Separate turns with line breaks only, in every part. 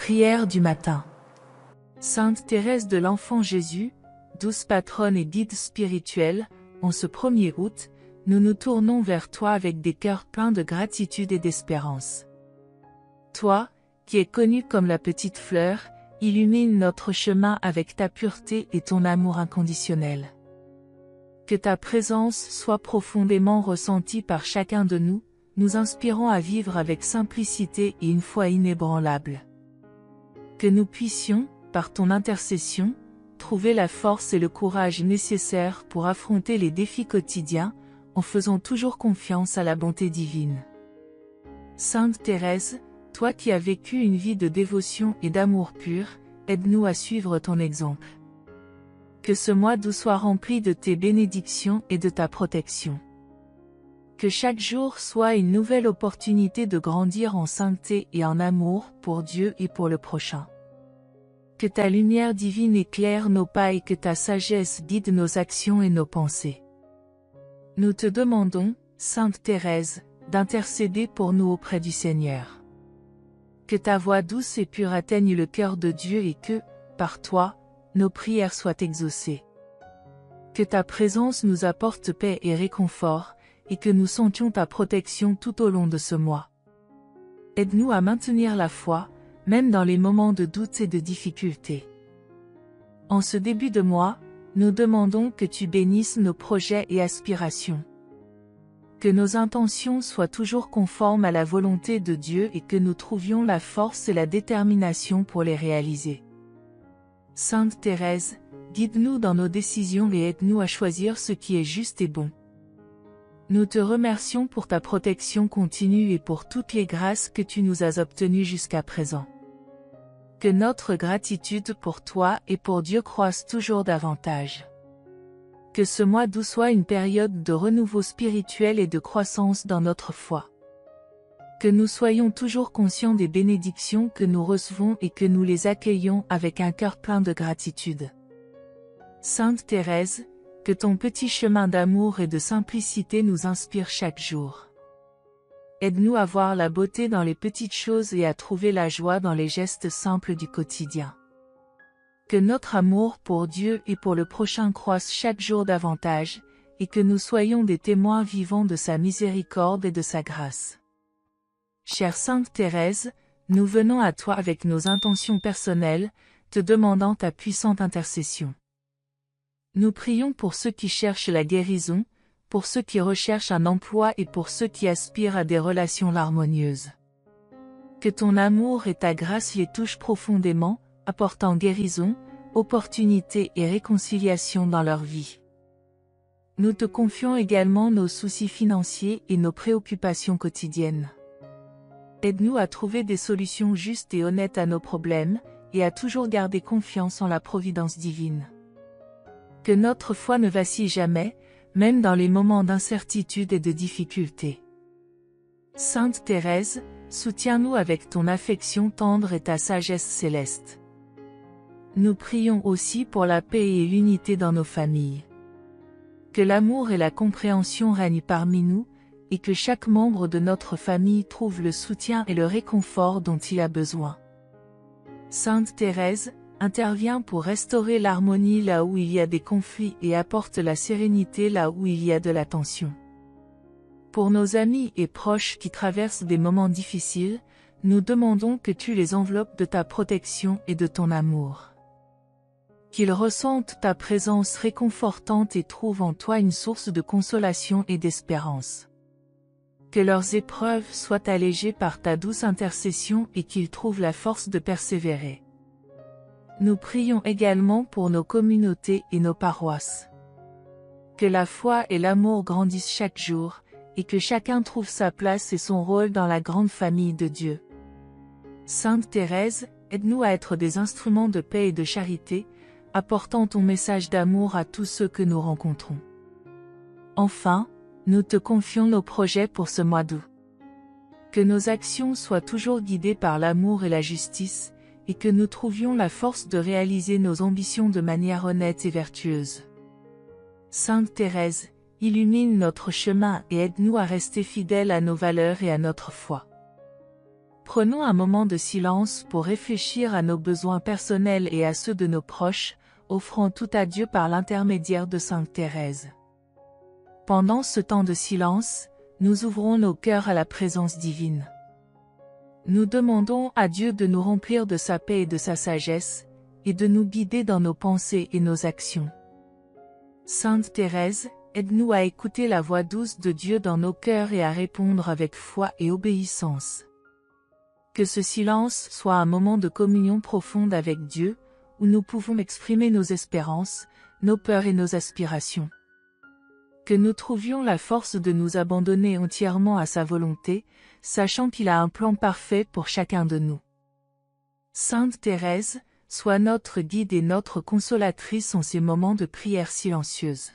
Prière du matin. Sainte Thérèse de l'Enfant Jésus, douce patronne et guide spirituelle, en ce 1er août, nous nous tournons vers toi avec des cœurs pleins de gratitude et d'espérance. Toi, qui es connue comme la petite fleur, illumine notre chemin avec ta pureté et ton amour inconditionnel. Que ta présence soit profondément ressentie par chacun de nous, nous inspirant à vivre avec simplicité et une foi inébranlable. Que nous puissions, par ton intercession, trouver la force et le courage nécessaires pour affronter les défis quotidiens, en faisant toujours confiance à la bonté divine. Sainte Thérèse, toi qui as vécu une vie de dévotion et d'amour pur, aide-nous à suivre ton exemple. Que ce mois d'août soit rempli de tes bénédictions et de ta protection. Que chaque jour soit une nouvelle opportunité de grandir en sainteté et en amour pour Dieu et pour le prochain. Que ta lumière divine éclaire nos pas et que ta sagesse guide nos actions et nos pensées. Nous te demandons, Sainte Thérèse, d'intercéder pour nous auprès du Seigneur. Que ta voix douce et pure atteigne le cœur de Dieu et que, par toi, nos prières soient exaucées. Que ta présence nous apporte paix et réconfort, et que nous sentions ta protection tout au long de ce mois. Aide-nous à maintenir la foi, même dans les moments de doute et de difficulté. En ce début de mois, nous demandons que tu bénisses nos projets et aspirations. Que nos intentions soient toujours conformes à la volonté de Dieu et que nous trouvions la force et la détermination pour les réaliser. Sainte Thérèse, guide-nous dans nos décisions et aide-nous à choisir ce qui est juste et bon. Nous te remercions pour ta protection continue et pour toutes les grâces que tu nous as obtenues jusqu'à présent. Que notre gratitude pour toi et pour Dieu croisse toujours davantage. Que ce mois d'août soit une période de renouveau spirituel et de croissance dans notre foi. Que nous soyons toujours conscients des bénédictions que nous recevons et que nous les accueillons avec un cœur plein de gratitude. Sainte Thérèse, que ton petit chemin d'amour et de simplicité nous inspire chaque jour. Aide-nous à voir la beauté dans les petites choses et à trouver la joie dans les gestes simples du quotidien. Que notre amour pour Dieu et pour le prochain croisse chaque jour davantage, et que nous soyons des témoins vivants de sa miséricorde et de sa grâce. Chère Sainte Thérèse, nous venons à toi avec nos intentions personnelles, te demandant ta puissante intercession. Nous prions pour ceux qui cherchent la guérison, pour ceux qui recherchent un emploi et pour ceux qui aspirent à des relations harmonieuses. Que ton amour et ta grâce les touchent profondément, apportant guérison, opportunité et réconciliation dans leur vie. Nous te confions également nos soucis financiers et nos préoccupations quotidiennes. Aide-nous à trouver des solutions justes et honnêtes à nos problèmes, et à toujours garder confiance en la providence divine. Que notre foi ne vacille jamais, même dans les moments d'incertitude et de difficulté. Sainte Thérèse, soutiens-nous avec ton affection tendre et ta sagesse céleste. Nous prions aussi pour la paix et l'unité dans nos familles. Que l'amour et la compréhension règnent parmi nous, et que chaque membre de notre famille trouve le soutien et le réconfort dont il a besoin. Sainte Thérèse, interviens pour restaurer l'harmonie là où il y a des conflits et apporte la sérénité là où il y a de la tension. Pour nos amis et proches qui traversent des moments difficiles, nous demandons que tu les enveloppes de ta protection et de ton amour. Qu'ils ressentent ta présence réconfortante et trouvent en toi une source de consolation et d'espérance. Que leurs épreuves soient allégées par ta douce intercession et qu'ils trouvent la force de persévérer. Nous prions également pour nos communautés et nos paroisses. Que la foi et l'amour grandissent chaque jour, et que chacun trouve sa place et son rôle dans la grande famille de Dieu. Sainte Thérèse, aide-nous à être des instruments de paix et de charité, apportant ton message d'amour à tous ceux que nous rencontrons. Enfin, nous te confions nos projets pour ce mois d'août. Que nos actions soient toujours guidées par l'amour et la justice, et que nous trouvions la force de réaliser nos ambitions de manière honnête et vertueuse. Sainte Thérèse, illumine notre chemin et aide-nous à rester fidèles à nos valeurs et à notre foi. Prenons un moment de silence pour réfléchir à nos besoins personnels et à ceux de nos proches, offrant tout à Dieu par l'intermédiaire de Sainte Thérèse. Pendant ce temps de silence, nous ouvrons nos cœurs à la présence divine. Nous demandons à Dieu de nous remplir de sa paix et de sa sagesse, et de nous guider dans nos pensées et nos actions. Sainte Thérèse, aide-nous à écouter la voix douce de Dieu dans nos cœurs et à répondre avec foi et obéissance. Que ce silence soit un moment de communion profonde avec Dieu, où nous pouvons exprimer nos espérances, nos peurs et nos aspirations. Que nous trouvions la force de nous abandonner entièrement à sa volonté, sachant qu'il a un plan parfait pour chacun de nous. Sainte Thérèse, sois notre guide et notre consolatrice en ces moments de prière silencieuse.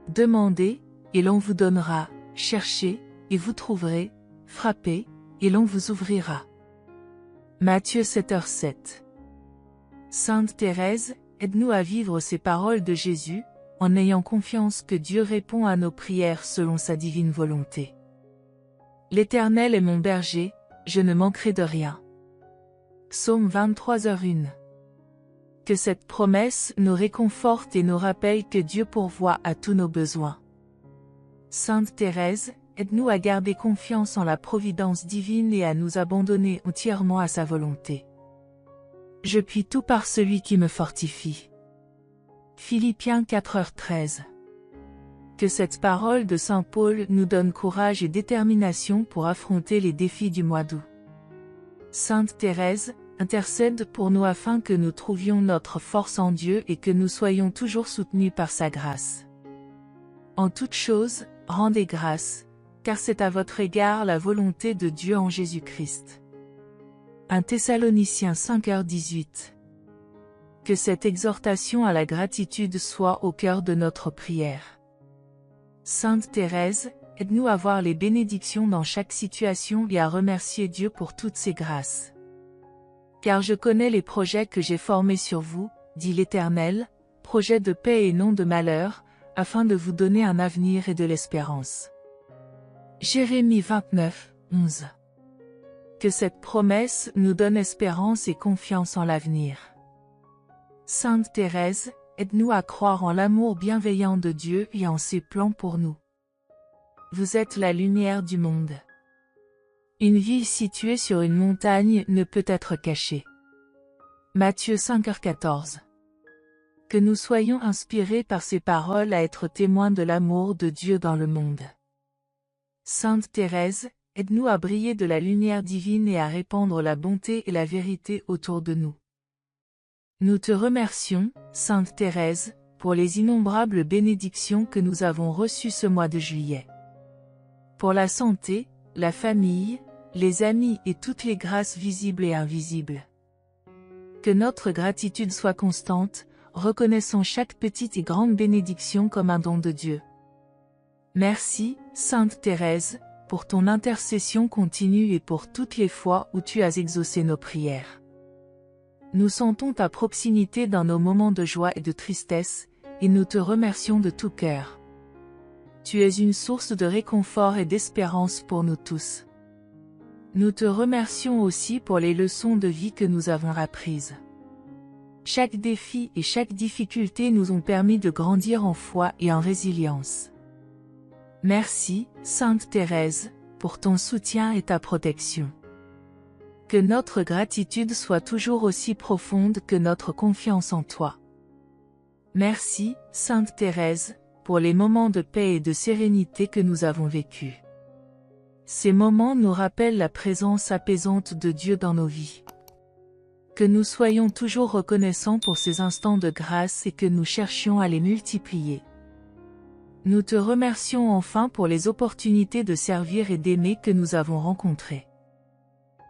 Demandez, et l'on vous donnera, cherchez, et vous trouverez, frappez, et l'on vous ouvrira. Matthieu 7h07. Sainte Thérèse, aide-nous à vivre ces paroles de Jésus, en ayant confiance que Dieu répond à nos prières selon sa divine volonté. L'Éternel est mon berger, je ne manquerai de rien. Psaume 23h01. Que cette promesse nous réconforte et nous rappelle que Dieu pourvoit à tous nos besoins. Sainte Thérèse, aide-nous à garder confiance en la providence divine et à nous abandonner entièrement à sa volonté. Je puis tout par celui qui me fortifie. Philippiens 4h13. Que cette parole de Saint Paul nous donne courage et détermination pour affronter les défis du mois d'août. Sainte Thérèse, intercède pour nous afin que nous trouvions notre force en Dieu et que nous soyons toujours soutenus par sa grâce. En toutes choses, rendez grâce, car c'est à votre égard la volonté de Dieu en Jésus-Christ. 1 Thessaloniciens 5h18. Que cette exhortation à la gratitude soit au cœur de notre prière. Sainte Thérèse, aide-nous à voir les bénédictions dans chaque situation et à remercier Dieu pour toutes ses grâces. Car je connais les projets que j'ai formés sur vous, dit l'Éternel, projets de paix et non de malheur, afin de vous donner un avenir et de l'espérance. Jérémie 29:11. Que cette promesse nous donne espérance et confiance en l'avenir. Sainte Thérèse, aide-nous à croire en l'amour bienveillant de Dieu et en ses plans pour nous. Vous êtes la lumière du monde. Une ville située sur une montagne ne peut être cachée. Matthieu 5h14. Que nous soyons inspirés par ces paroles à être témoins de l'amour de Dieu dans le monde. Sainte Thérèse, aide-nous à briller de la lumière divine et à répandre la bonté et la vérité autour de nous. Nous te remercions, Sainte Thérèse, pour les innombrables bénédictions que nous avons reçues ce mois de juillet. Pour la santé, la famille, les amis et toutes les grâces visibles et invisibles. Que notre gratitude soit constante, reconnaissant chaque petite et grande bénédiction comme un don de Dieu. Merci, Sainte Thérèse, pour ton intercession continue et pour toutes les fois où tu as exaucé nos prières. Nous sentons ta proximité dans nos moments de joie et de tristesse, et nous te remercions de tout cœur. Tu es une source de réconfort et d'espérance pour nous tous. Nous te remercions aussi pour les leçons de vie que nous avons apprises. Chaque défi et chaque difficulté nous ont permis de grandir en foi et en résilience. Merci, Sainte Thérèse, pour ton soutien et ta protection. Que notre gratitude soit toujours aussi profonde que notre confiance en toi. Merci, Sainte Thérèse, pour les moments de paix et de sérénité que nous avons vécus. Ces moments nous rappellent la présence apaisante de Dieu dans nos vies. Que nous soyons toujours reconnaissants pour ces instants de grâce et que nous cherchions à les multiplier. Nous te remercions enfin pour les opportunités de servir et d'aimer que nous avons rencontrées.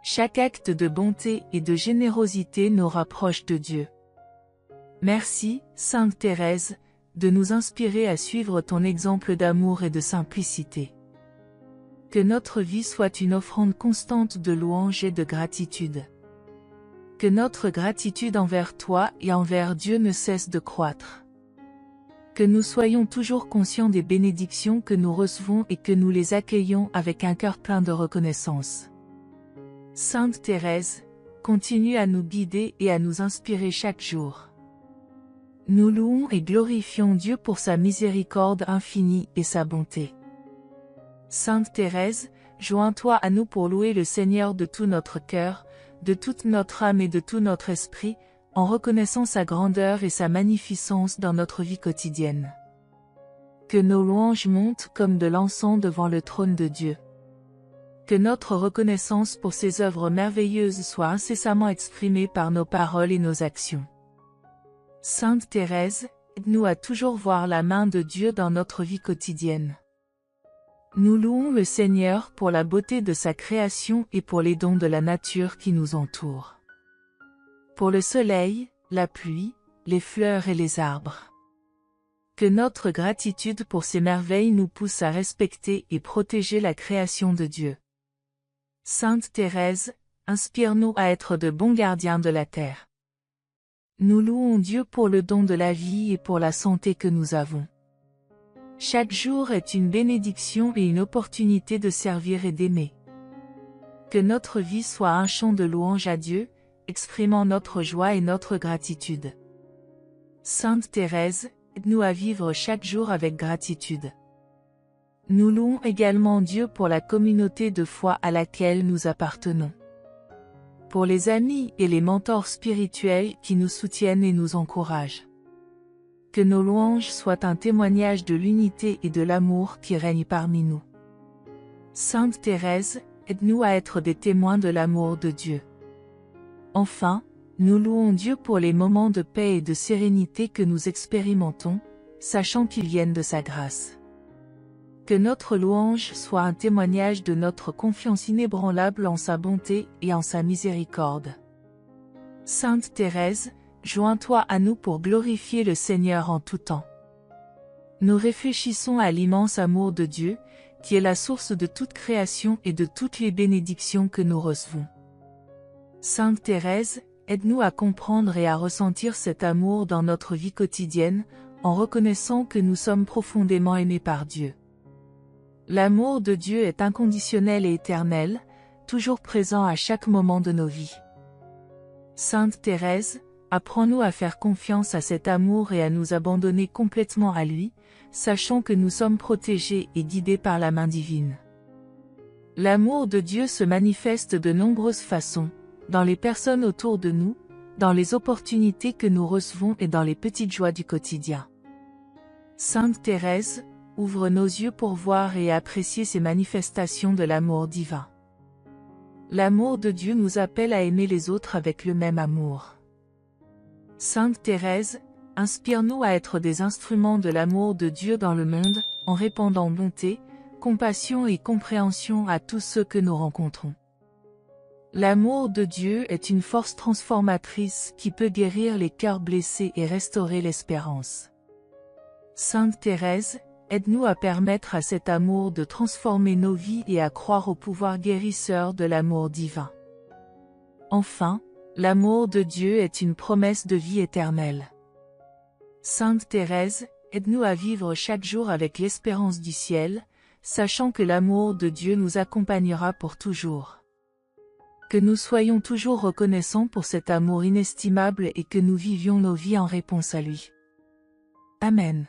Chaque acte de bonté et de générosité nous rapproche de Dieu. Merci, Sainte Thérèse, de nous inspirer à suivre ton exemple d'amour et de simplicité. Que notre vie soit une offrande constante de louange et de gratitude. Que notre gratitude envers toi et envers Dieu ne cesse de croître. Que nous soyons toujours conscients des bénédictions que nous recevons et que nous les accueillons avec un cœur plein de reconnaissance. Sainte Thérèse, continue à nous guider et à nous inspirer chaque jour. Nous louons et glorifions Dieu pour sa miséricorde infinie et sa bonté. Sainte Thérèse, joins-toi à nous pour louer le Seigneur de tout notre cœur, de toute notre âme et de tout notre esprit, en reconnaissant sa grandeur et sa magnificence dans notre vie quotidienne. Que nos louanges montent comme de l'encens devant le trône de Dieu. Que notre reconnaissance pour ses œuvres merveilleuses soit incessamment exprimée par nos paroles et nos actions. Sainte Thérèse, aide-nous à toujours voir la main de Dieu dans notre vie quotidienne. Nous louons le Seigneur pour la beauté de sa création et pour les dons de la nature qui nous entourent. Pour le soleil, la pluie, les fleurs et les arbres. Que notre gratitude pour ces merveilles nous pousse à respecter et protéger la création de Dieu. Sainte Thérèse, inspire-nous à être de bons gardiens de la terre. Nous louons Dieu pour le don de la vie et pour la santé que nous avons. Chaque jour est une bénédiction et une opportunité de servir et d'aimer. Que notre vie soit un chant de louange à Dieu, exprimant notre joie et notre gratitude. Sainte Thérèse, aide-nous à vivre chaque jour avec gratitude. Nous louons également Dieu pour la communauté de foi à laquelle nous appartenons. Pour les amis et les mentors spirituels qui nous soutiennent et nous encouragent. Que nos louanges soient un témoignage de l'unité et de l'amour qui règne parmi nous. Sainte Thérèse, aide-nous à être des témoins de l'amour de Dieu. Enfin, nous louons Dieu pour les moments de paix et de sérénité que nous expérimentons, sachant qu'ils viennent de sa grâce. Que notre louange soit un témoignage de notre confiance inébranlable en sa bonté et en sa miséricorde. Sainte Thérèse, joins-toi à nous pour glorifier le Seigneur en tout temps. Nous réfléchissons à l'immense amour de Dieu, qui est la source de toute création et de toutes les bénédictions que nous recevons. Sainte Thérèse, aide-nous à comprendre et à ressentir cet amour dans notre vie quotidienne, en reconnaissant que nous sommes profondément aimés par Dieu. L'amour de Dieu est inconditionnel et éternel, toujours présent à chaque moment de nos vies. Sainte Thérèse, apprends-nous à faire confiance à cet amour et à nous abandonner complètement à lui, sachant que nous sommes protégés et guidés par la main divine. L'amour de Dieu se manifeste de nombreuses façons, dans les personnes autour de nous, dans les opportunités que nous recevons et dans les petites joies du quotidien. Sainte Thérèse, ouvre nos yeux pour voir et apprécier ces manifestations de l'amour divin. L'amour de Dieu nous appelle à aimer les autres avec le même amour. Sainte Thérèse, inspire-nous à être des instruments de l'amour de Dieu dans le monde, en répandant bonté, compassion et compréhension à tous ceux que nous rencontrons. L'amour de Dieu est une force transformatrice qui peut guérir les cœurs blessés et restaurer l'espérance. Sainte Thérèse, aide-nous à permettre à cet amour de transformer nos vies et à croire au pouvoir guérisseur de l'amour divin. Enfin, l'amour de Dieu est une promesse de vie éternelle. Sainte Thérèse, aide-nous à vivre chaque jour avec l'espérance du ciel, sachant que l'amour de Dieu nous accompagnera pour toujours. Que nous soyons toujours reconnaissants pour cet amour inestimable et que nous vivions nos vies en réponse à lui. Amen.